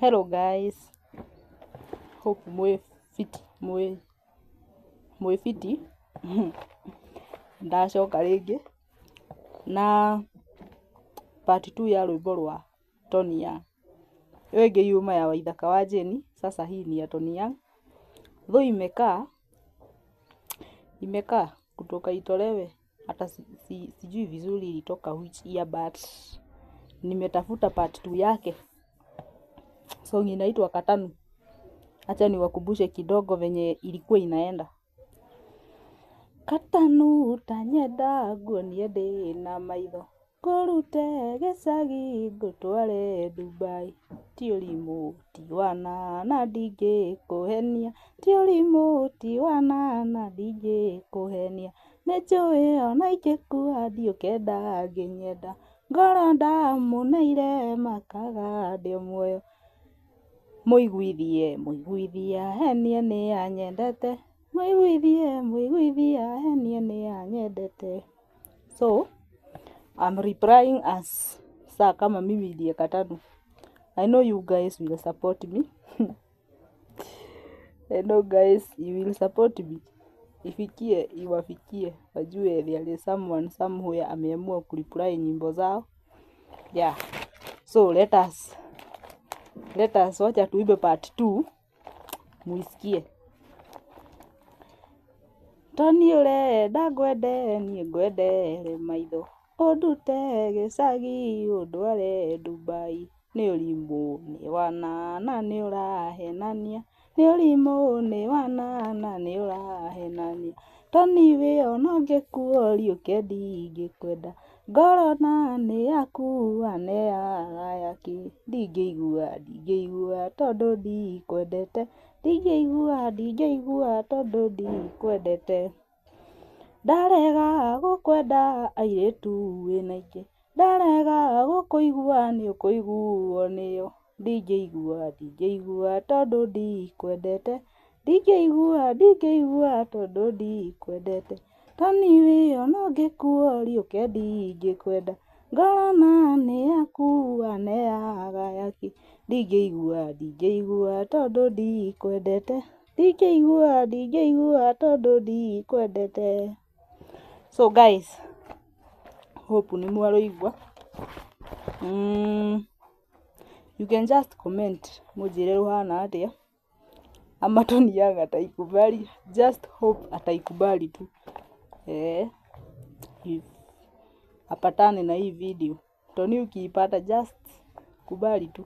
Hello guys, hope mwe fiti ndacoka ringi na part 2 ya rwimbo rwa Tony Young. Hiyo ingi yuma ya Waithaka wa Jane, sasa hii ni ya Tony Young. Though imekaa kutoka itolewe, hata sijui vizuri ilitoka which year, but nimetafuta part 2 yake. Song inaitwa Katanu. Acha niwakumbushe kidogo venye ilikuwa inaenda. Katanu tanyenda nguonie ndina maitho, ngurute gicagi ngutware Dubai, ti ũrimũ ti wana na ndingĩkũhenia, ti ũrimũ ti wana na ndingĩkũhenia, nĩ njũĩ ona ingĩkua ndiũkenda ngĩnyenda, ngoro ndamũneire makaga ndĩ muoyo, mũiguithie henie nĩ anyendete, mũiguithie henie nĩ anyendete. So I'm replying as saa kama mimi ndiye Katanu. I know you guys will support me. I know guys you will support me. Iwafikie wajue there is someone somewhere ameamua kureply nyimbo zao. Yeah. So let us wacha tuibe part 2 muisikie. Tony urenda ngwende niĩ ngwendere maitho, ũndute gĩcagi ũndware Dubai, nĩ ũrimũ nĩ wana na nĩ ũrahenania, nĩ ũrimũ nĩ wana na nĩ ũrahenania, Tony we ona ũngĩkua ũriũke ndingĩkwenda, ngoro na nĩ yaku aneaga yaki, ndingĩigua tondũ ndikwendete, ndingĩigua tondũ ndikwendete, ndarega gũkwenda airĩtu wĩna ingĩ, ndarega gũkũigua nĩ ũkũiguo nĩyo, ndingĩigua tondũ ndikwendete, ndingĩigua tondũ ndikwendete, Tony we ona ũngĩkua ũriũke ndingĩkwenda, ngoro na nĩ yaku aneaga yaki, ndingĩigua tondũ ndikwendete, ndingĩigua tondũ ndikwendete. So guys, hope ni mwarũigua. You can just comment mujire ruhana atia, ama Tony Young ataikubali. Just hope ataikubali tu. Apatane na hii video. Tony ukiipata just kubali tu.